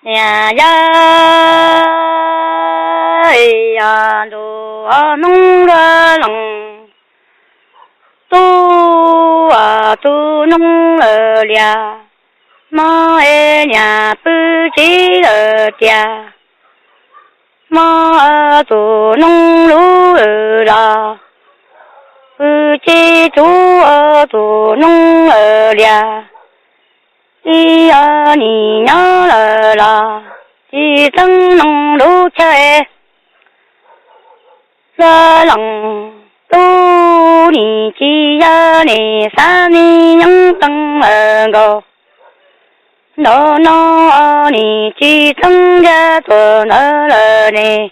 呀呀呀，都弄个弄，都弄了俩，妈哎呀不记了家，妈都弄了啦，不记住都弄了俩。一二你娘了啦，一生弄路车，热冷都你几呀你三你娘等儿个，闹你几生家做哪了呢？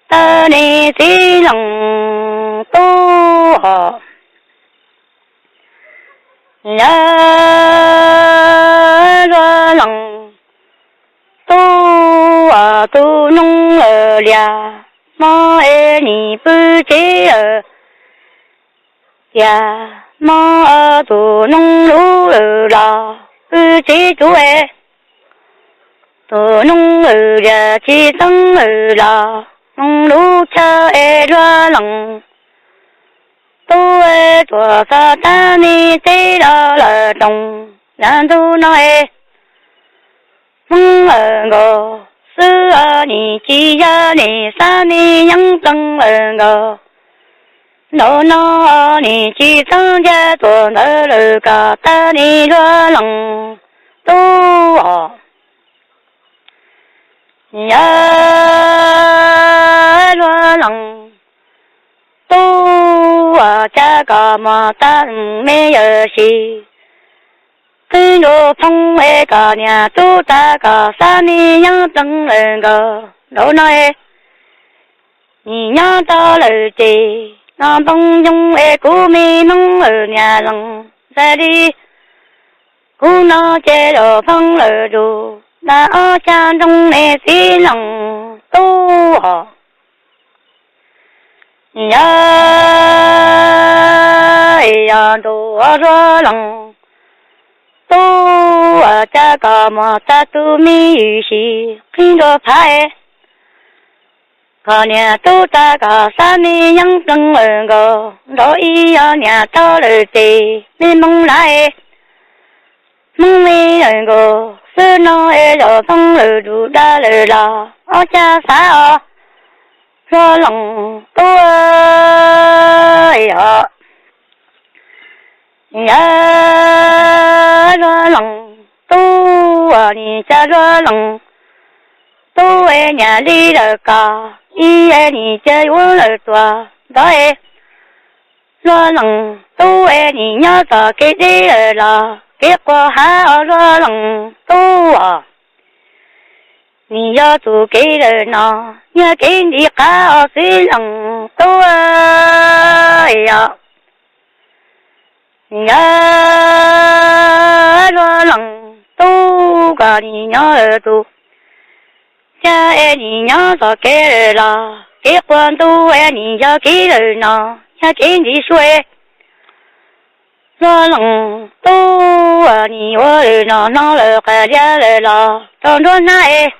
打你几冷都好。热冷都弄了俩，妈哎你不记了呀，妈都弄了啦，不记住哎，都弄了俩几生了啦，弄路车哎热冷。都哎多少大你得到了中，然后那哎，我是你几呀你三你养生我，你几生家做那了个大你热冷都呀热冷。这个么子没有事，跟着碰那个娘都这个三年养生人个，老奶你娘到了这，那东用哎古没弄儿娘人，这里古那街了碰了住，那家中的新人都好。呀呀，都热冷，都这个么子都没有事，跟着拍，可年都这个三年养生人个，老一样年到了这，没梦来，梦没人个，是那哎要风儿住来了啦，我家啥？热冷都呀呀热冷都你家热冷都哎年里了个，一哎你家有了多，对，热冷都哎你娘家给的了，结果还热冷都你要做给人呐，要给你好谁能多呀？呀，热冷都个你娘儿多，家爱你娘说给人啦，结婚都爱你要给人呐，要给你说，热冷都你我儿呐，闹了快点来啦，当着那哎。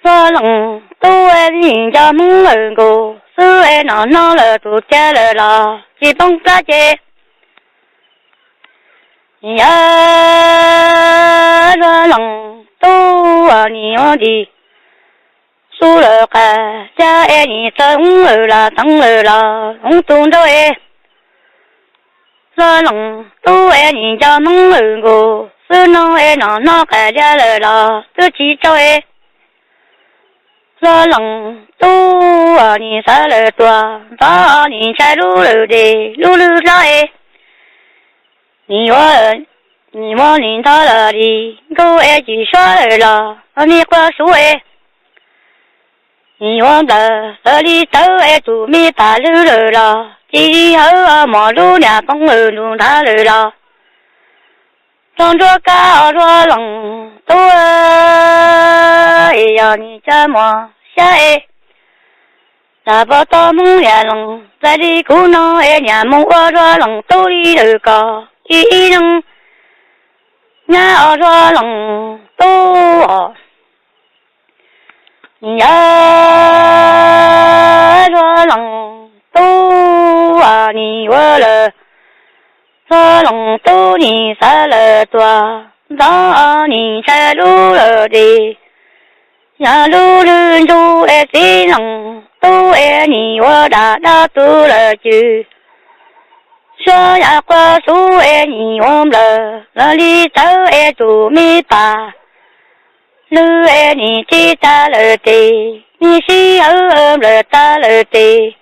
热冷都爱人家梦儿个，手爱闹了都家了啦，激动大姐。呀，热冷都你我的，输了个家爱你生儿啦，红中着哎。热冷都爱人家梦儿个，手闹爱闹快点了啦，都记着哎。热冷都你杀了多，把你才路了的路上哎，你我领到了的，狗爱去耍了，你快说哎，你我的这里走哎都没大路了啦，以后马路两风儿路大了啦，装着高热冷都哎呀你怎么？哎，大把大梦也冷，在里苦恼哎年梦我热冷都里头高，一人年热冷都呀，若冷都啊你我了，若冷都你杀了多，让你才路了的，呀路人就爱谁冷，都爱你我大大都了就。说呀话说爱你我了，那里走爱做没把。路爱你记得了的，你是偶了得了的。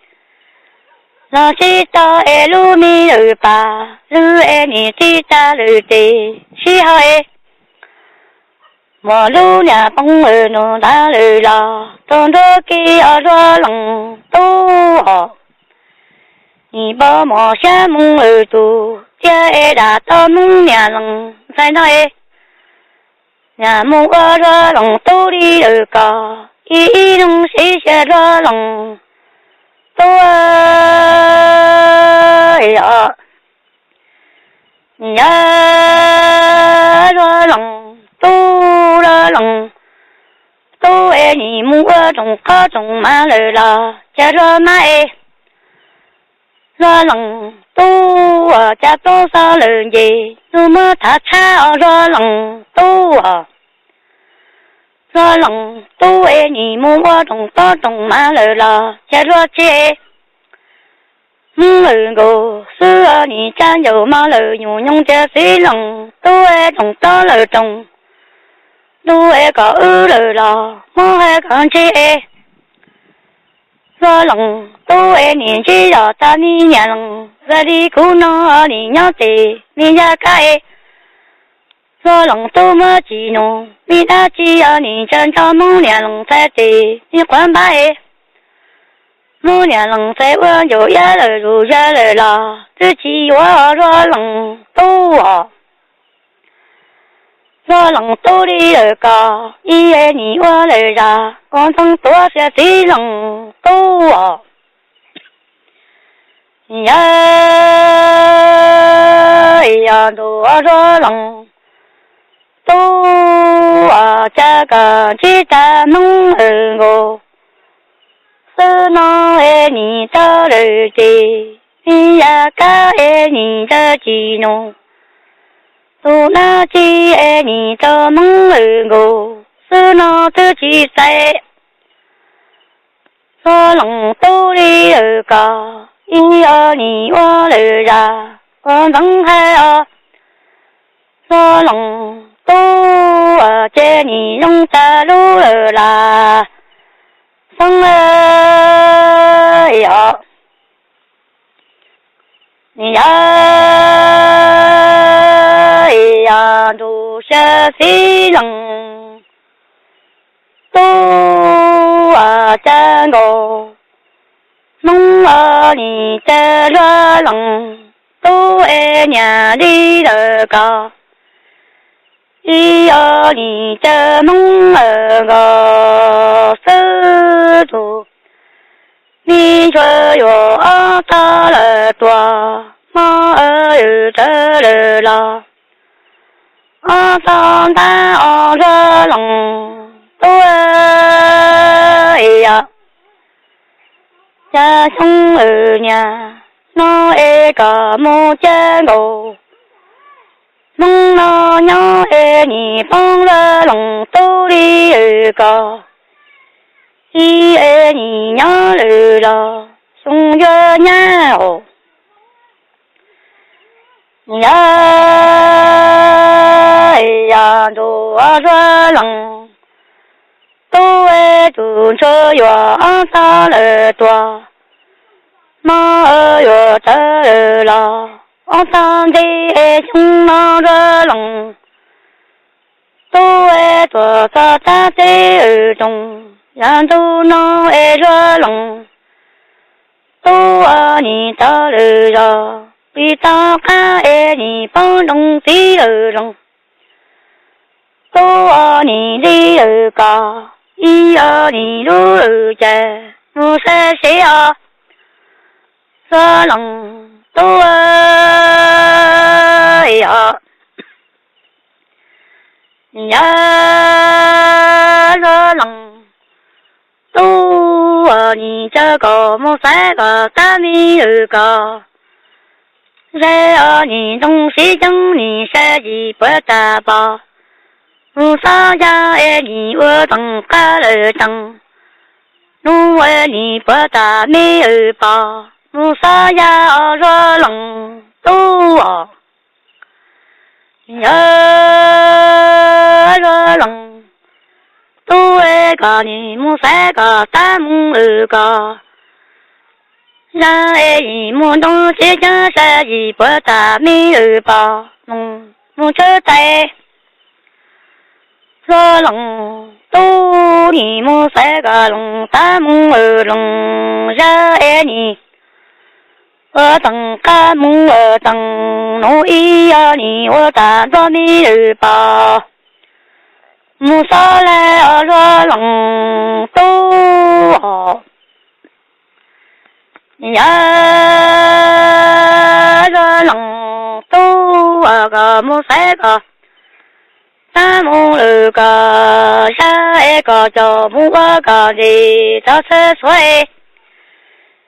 那是到爱路没有吧，路爱你记得了的，是好爱。我路呀风儿弄大了啦，当着给我说冷都好。你把我下梦儿多，家爱大到梦呀冷，在那爱。nhà mong qua ra lòng tôi đi ở cả ý đông sẽ ra lòng tôi à nhà ra lòng tôi ra lòng tôi nhỉ mong qua trong cá trong má lời là cha ra mai ra lòng tôi à cha tôi sao lời gì tôi mới thả cha ra lòng tôi à ra lòng tôi nhỉ mua qua trong to trong má lời là cha ra chê người ngô xưa nhỉ cha nhiều má lời nhủ nhung cha xí lòng tôi trong to lời trong tôi có ư lời là mua hay còn chê ra lòng tôi nhỉ chỉ là ta đi nhà lòng ra đi cứu nó đi nhớ tì đi ra cái ra lòng tôi mới chỉ nô đi ta chỉ ở đi chân cho mong nhà lòng sai tì đi quan bài mong nhà lòng sai quan dù ya lời dù ya lời là tự chỉ wa ra lòng tôi à ra lòng tôi đi ở cả ý nhỉ wa lời ra con thằng tôi sẽ chỉ lòng tôi à ya đồ ra lòng tôi à cha cả chỉ ta mong ở ngô sơ nó nhỉ ta lời gì ya cả nhỉ ta chỉ nô tôi na chỉ nhỉ ta mong ở ngô sơ nó tự chỉ sai ra lòng tôi đi ở cả ý nhỉ wa lời ra con vẫn hay ra lòng tôi à chế nhỉ trong ta lú là sống ơi à ya đồ sẽ phi lòng tôi à cha ngô mong ở nhỉ cha ra lòng tôi nhà đi ở cả ý ở nhỉ cha mong ở ngô sư thủ đi chơi yo ta là tua mà ở chờ là ta ra lòng tôi à cha sống ở nhà nó cả một cha ngô mong nó nhớ nhỉ phong ra lòng tôi đi ở cả ý nhỉ nhớ là sống cho nhà ya đồ ra lòng tôi tu cho yo ta le tua mà yo ta là ông ta đi chung nó ra lòng tôi tu ta ta đi ở trong yan tu nó ra lòng tôi nhỉ ta ra vì ta ca nhỉ bao đông tí ở lòng tôi nhỉ đi ở cả ý nhỉ lu ở chè lu sẽ ra lòng tôi à ya ra lòng 个你这个木三个大米二个，然而你东西将你设计不打包，我上家爱你我等干了等，我爱你不打米二包，我上家说冷都啊，呀说冷。都爱个你木三个大木二个，然爱一木东西将设计不打米二包，木车带说龙都你木三个龙大木二龙，然爱你我等个木二等，我一要你我打做米二包。木沙来说龙都好，呀说龙都个木三个，三木二个，下一个就木个的到厕所，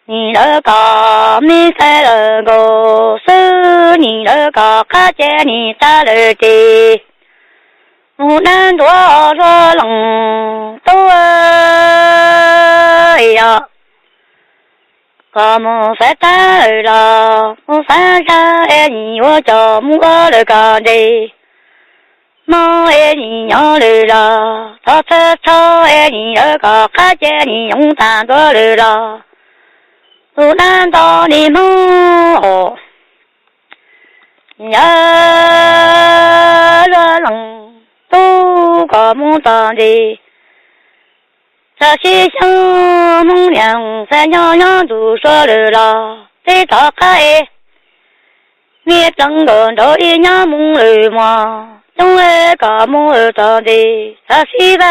你那个没塞那个手，你那个看见你打了的。我难多说冷都呀，个木三打了，木三下爱你我叫木二了个的，猫爱你娘了啦，他车车爱你那个看见你用单多了啦，我难道你梦呀说冷。都个木当的，这些小梦娘三娘娘都说了啦，在打开，你整个都一样梦了嘛，总爱个木当的，这些个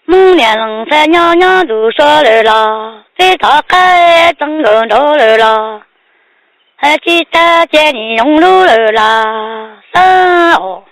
梦娘三娘娘都说了啦，在打开整个都了啦，还记得见你用路了啦，三哦。